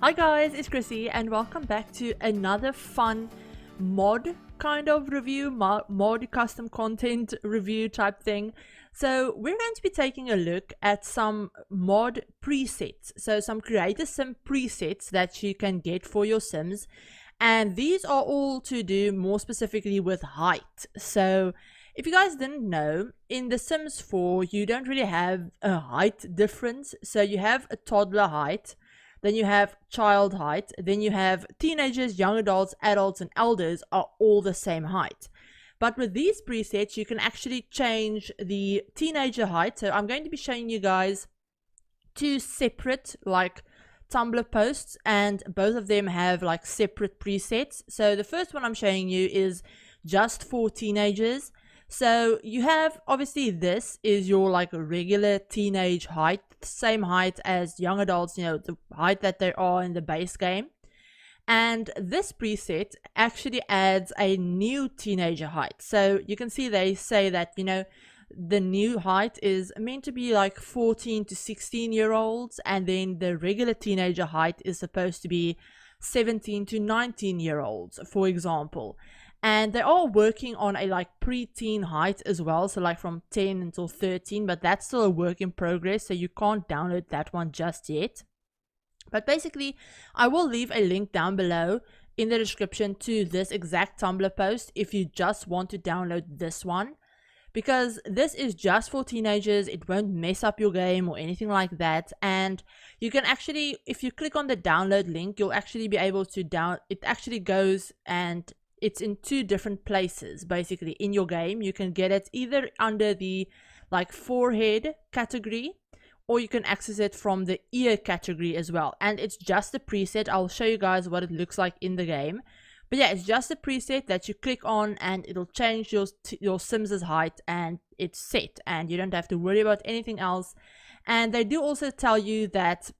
Hi guys, it's Chrissie and welcome back to another fun mod kind of review, mod custom content review type thing. So we're going to be taking a look at some mod presets, so some creator sim presets that you can get for your sims, and these are all to do more specifically with height. So if you guys didn't know, in The Sims 4 you don't really have a height difference. So you have a toddler height, then you have child height, then you have teenagers, young adults, adults, and elders are all the same height. But with these presets, you can actually change the teenager height. So I'm going to be showing you guys two separate Tumblr posts, and both of them have separate presets. So the first one I'm showing you is just for teenagers. So you have, obviously this is your regular teenage height, same height as young adults, the height that they are in the base game. And this preset actually adds a new teenager height. So you can see they say that, the new height is meant to be 14 to 16-year-olds, and then the regular teenager height is supposed to be 17 to 19-year-olds, for example. And they are working on a pre-teen height as well, so from 10 until 13, but that's still a work in progress, so you can't download that one just yet. But basically, I will leave a link down below in the description to this exact Tumblr post if you just want to download this one, because this is just for teenagers. It won't mess up your game or anything like that. And you can actually, if you click on the download link, you'll actually be able to it actually goes and it's in two different places basically in your game. You can get it either under the forehead category, or you can access it from the ear category as well. And it's just a preset. I'll show you guys what it looks like in the game. But yeah, it's just a preset that you click on and it'll change your Sims' height, and it's set, and you don't have to worry about anything else. And they do also tell you that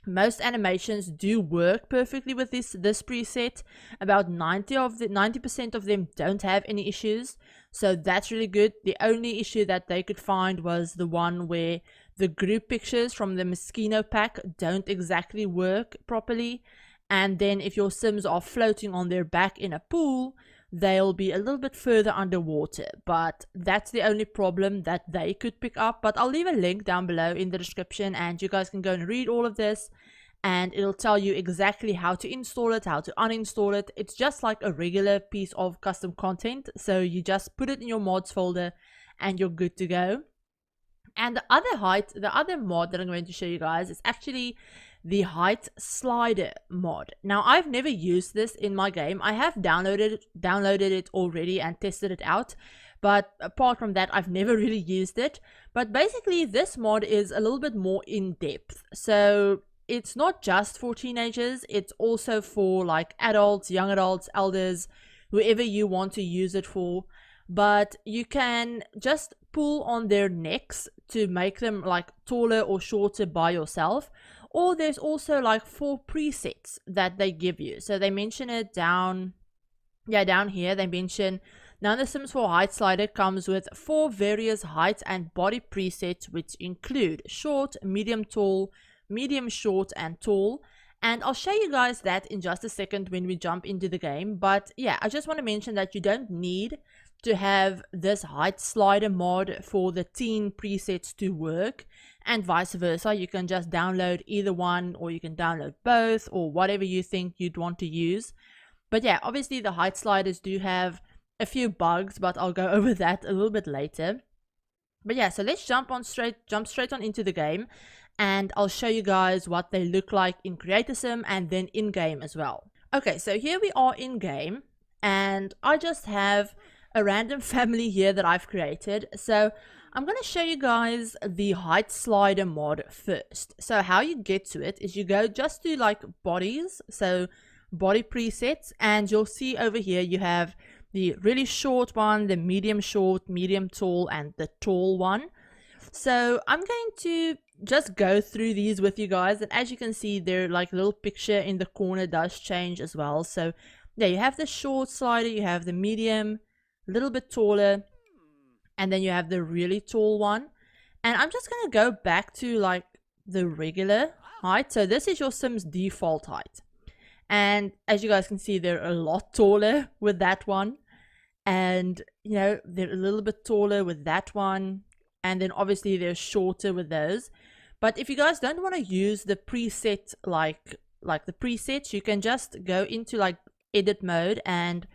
most animations do work perfectly with this preset. About 90% of them don't have any issues, so that's really good. The only issue that they could find was the one where the group pictures from the Mosquito pack don't exactly work properly, and then if your Sims are floating on their back in a pool, they'll be a little bit further underwater. But that's the only problem that they could pick up. But I'll leave a link down below in the description, and you guys can go and read all of this, and it'll tell you exactly how to install it, how to uninstall it. It's just like a regular piece of custom content, so you just put it in your mods folder and you're good to go. And the other mod that I'm going to show you guys is actually the height slider mod. Now, I've never used this in my game. I have downloaded it already and tested it out, but apart from that, I've never really used it. But basically, this mod is a little bit more in depth. So it's not just for teenagers, it's also for adults, young adults, elders, whoever you want to use it for. But you can just pull on their necks to make them taller or shorter by yourself. Or there's also 4 presets that they give you. So they mention it down here. They mention, now the Sims 4 height slider comes with 4 various height and body presets, which include short, medium tall, medium short, and tall. And I'll show you guys that in just a second when we jump into the game. But yeah, I just want to mention that you don't need to have this height slider mod for the teen presets to work, and vice versa. You can just download either one, or you can download both, or whatever you think you'd want to use. But yeah, obviously the height sliders do have a few bugs, but I'll go over that a little bit later. But yeah, so let's jump straight on into the game, and I'll show you guys what they look like in Creator Sim and then in game as well. Okay, so here we are in game, and I just have a random family here that I've created. So I'm going to show you guys the height slider mod first. So how you get to it is you go just to bodies, so body presets, and you'll see over here you have the really short one, the medium short, medium tall, and the tall one. So I'm going to just go through these with you guys, and as you can see, their little picture in the corner does change as well. So yeah, you have the short slider, you have the medium, a little bit taller, and then you have the really tall one. And I'm just gonna go back to the regular height. So this is your Sim's default height. And as you guys can see, they're a lot taller with that one. And, you know, they're a little bit taller with that one. And then obviously they're shorter with those. But if you guys don't want to use the preset, like the presets, you can just go into like edit mode and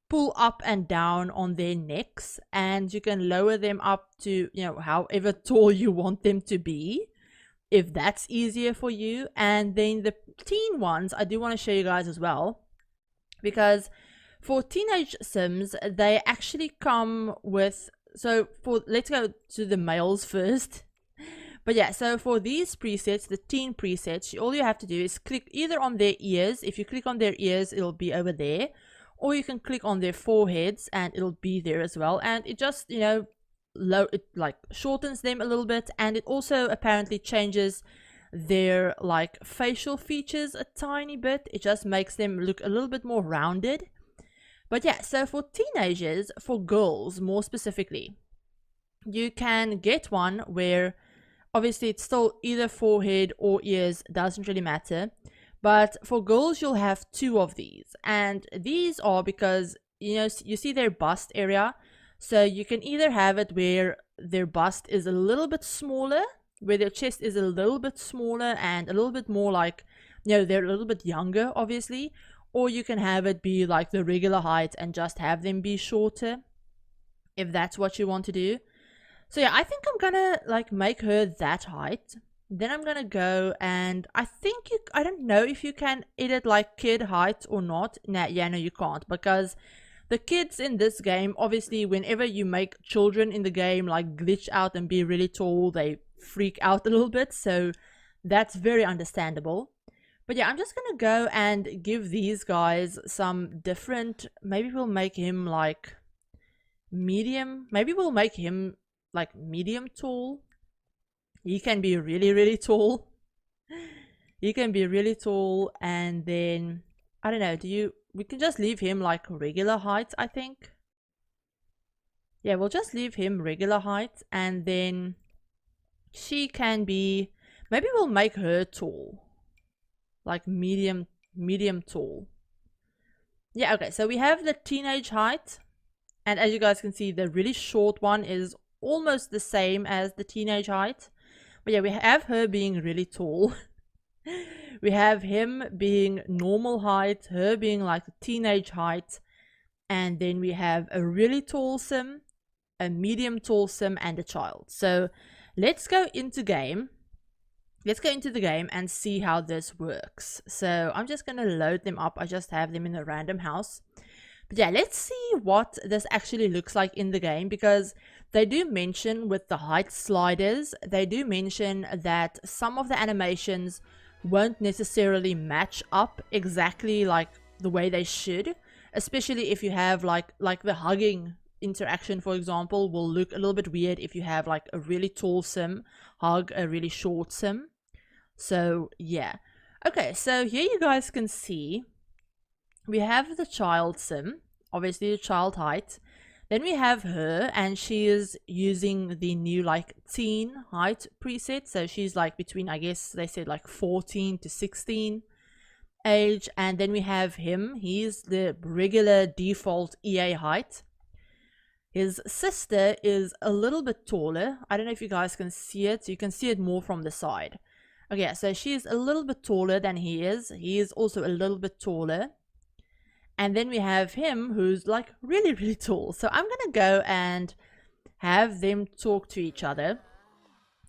pull up and down on their necks, and you can lower them up to, you know, however tall you want them to be, if that's easier for you. And then the teen ones I do want to show you guys as well, because for teenage Sims they actually come with, so for, let's go to the males first. But yeah, so for these presets, the teen presets, all you have to do is click either on their ears. If you click on their ears, it'll be over there, or you can click on their foreheads and it'll be there as well. And it just, you know, it like shortens them a little bit, and it also apparently changes their like facial features a tiny bit. It just makes them look a little bit more rounded. But yeah, so for teenagers, for girls more specifically, you can get one where obviously it's still either forehead or ears, doesn't really matter. But for girls, you'll have two of these. And these are because, you know, you see their bust area. So you can either have it where their bust is a little bit smaller, where their chest is a little bit smaller and a little bit more like, you know, they're a little bit younger, obviously. Or you can have it be like the regular height and just have them be shorter, if that's what you want to do. So yeah, I think I'm gonna like make her that height. Then I'm gonna go and I think I don't know if you can edit like kid height or not. Nah, yeah, no, you can't, because the kids in this game, obviously, whenever you make children in the game like glitch out and be really tall, they freak out a little bit. So that's very understandable. But yeah, I'm just gonna go and give these guys some different, maybe we'll make him like medium, maybe we'll make him like medium tall. He can be really, really tall. He can be really tall. And then I don't know, we can just leave him like regular height, I think. Yeah, we'll just leave him regular height, and then she can be, maybe we'll make her tall, like medium tall. Yeah, okay, so we have the teenage height, and as you guys can see, the really short one is almost the same as the teenage height. But yeah, we have her being really tall. We have him being normal height, her being like the teenage height, and then we have a really tall Sim, a medium tall Sim, and a child. So let's go into game. Let's go into the game and see how this works. So I'm just going to load them up. I just have them in a random house. But yeah, let's see what this actually looks like in the game, because they do mention with the height sliders, they do mention that some of the animations won't necessarily match up exactly like the way they should, especially if you have like the hugging interaction, for example, will look a little bit weird if you have like a really tall Sim hug a really short Sim. So yeah, okay, so here you guys can see we have the child Sim, obviously the child height. Then we have her, and she is using the new like teen height preset. So she's like between, I guess they said like 14 to 16 age. And then we have him. He's the regular default EA height. His sister is a little bit taller. I don't know if you guys can see it. You can see it more from the side. Okay, so she's a little bit taller than he is. He is also a little bit taller. And then we have him, who's like really, really tall. So I'm going to go and have them talk to each other,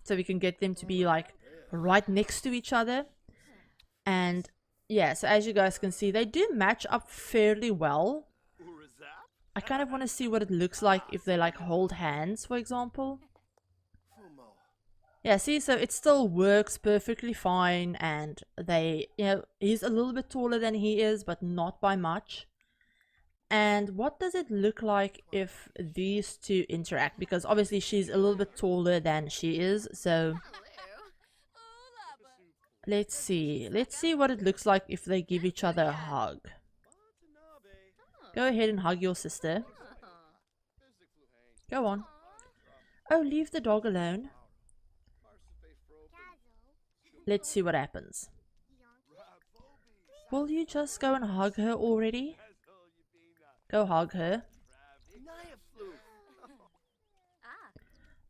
so we can get them to be like right next to each other. And yeah, so as you guys can see, they do match up fairly well. I kind of want to see what it looks like if they like hold hands, for example. Yeah, see, so it still works perfectly fine, and they, you know, he's a little bit taller than he is, but not by much. And what does it look like if these two interact? Because obviously she's a little bit taller than she is, so let's see what it looks like if they give each other a hug. Go ahead and hug your sister. Go on. Oh, leave the dog alone. Let's see what happens. Will you just go and hug her already? Go hug her.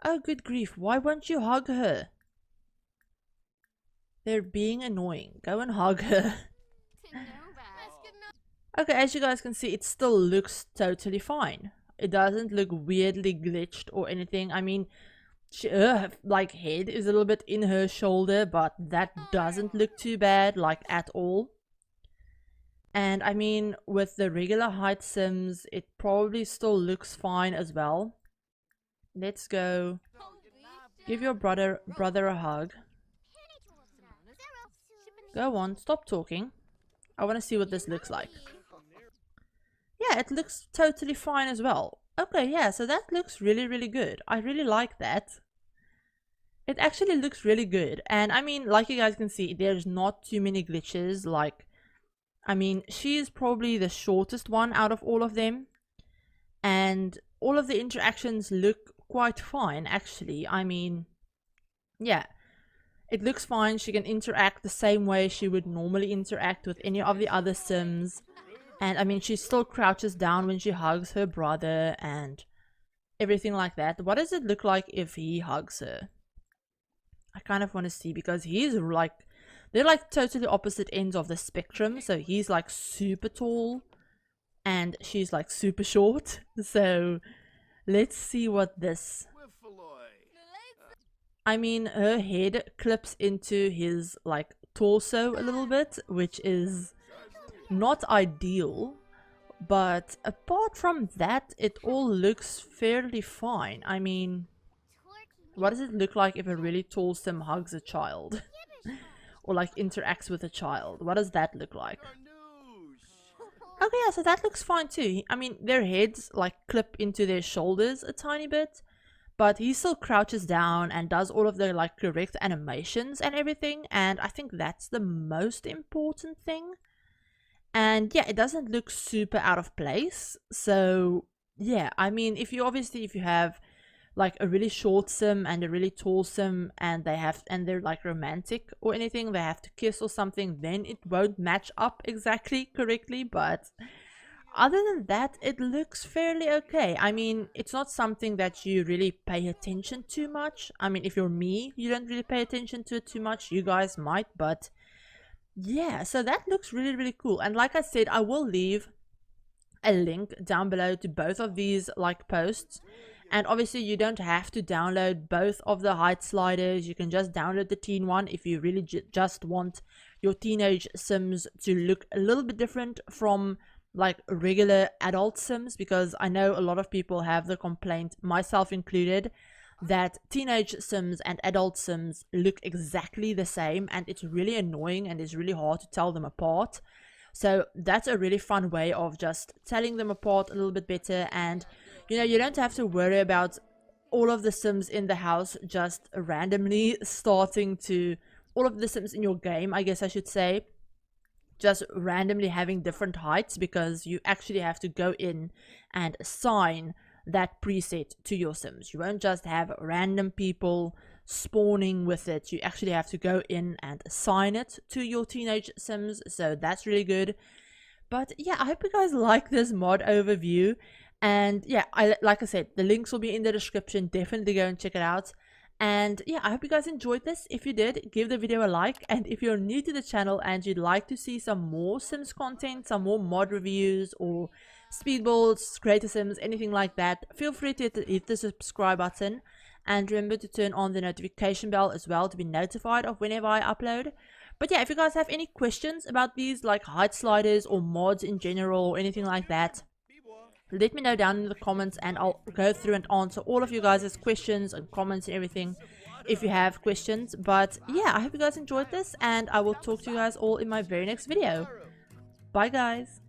Oh, good grief. Why won't you hug her? They're being annoying. Go and hug her. Okay, as you guys can see, it still looks totally fine. It doesn't look weirdly glitched or anything. I mean, her like head is a little bit in her shoulder, but that doesn't look too bad, like at all. And I mean, with the regular height sims, it probably still looks fine as well. Let's go. Give your brother a hug. Go on, stop talking. I want to see what this looks like. Yeah, it looks totally fine as well. Okay, yeah, so that looks really good. I really like that. It actually looks really good. And I mean, like you guys can see, there's not too many glitches. Like, I mean, she is probably the shortest one out of all of them. And all of the interactions look quite fine, actually. I mean, yeah. It looks fine. She can interact the same way she would normally interact with any of the other sims. And I mean, she still crouches down when she hugs her brother and everything like that. What does it look like if he hugs her? I kind of want to see, because he's like, they're like totally opposite ends of the spectrum. So he's like super tall and she's like super short. So let's see what this... I mean, her head clips into his like torso a little bit, which is not ideal, but apart from that, it all looks fairly fine. I mean, what does it look like if a really tall sim hugs a child? Or like interacts with a child? What does that look like? Okay, yeah, so that looks fine too. I mean, their heads like clip into their shoulders a tiny bit, but he still crouches down and does all of the like correct animations and everything, and I think that's the most important thing. And yeah, it doesn't look super out of place. So yeah, I mean, if you have like a really short sim and a really tall sim, and they're like romantic or anything, they have to kiss or something, then it won't match up exactly correctly. But other than that, it looks fairly okay. I mean, it's not something that you really pay attention to much. I mean, if you're me, you don't really pay attention to it too much. You guys might, but yeah, so that looks really cool. And like I said, I will leave a link down below to both of these like posts. And obviously you don't have to download both of the height sliders. You can just download the teen one if you really just want your teenage sims to look a little bit different from like regular adult sims, because I know a lot of people have the complaint, myself included, that teenage sims and adult sims look exactly the same, and it's really annoying and it's really hard to tell them apart. So that's a really fun way of just telling them apart a little bit better. And you know, you don't have to worry about all of the sims in the house just randomly starting to, all of the sims in your game, I guess I should say, just randomly having different heights, because you actually have to go in and assign that preset to your sims. You won't just have random people spawning with it. You actually have to go in and assign it to your teenage sims, so that's really good. But yeah, I hope you guys like this mod overview. And yeah, like I said, the links will be in the description. Definitely go and check it out. And yeah, I hope you guys enjoyed this. If you did, give the video a like. And if you're new to the channel and you'd like to see some more Sims content, some more mod reviews or speed builds, creator sims, anything like that, feel free to hit the subscribe button. And remember to turn on the notification bell as well to be notified of whenever I upload. But yeah, if you guys have any questions about these like height sliders or mods in general or anything like that, let me know down in the comments, and I'll go through and answer all of you guys' questions and comments and everything if you have questions. But yeah, I hope you guys enjoyed this, and I will talk to you guys all in my very next video. Bye guys.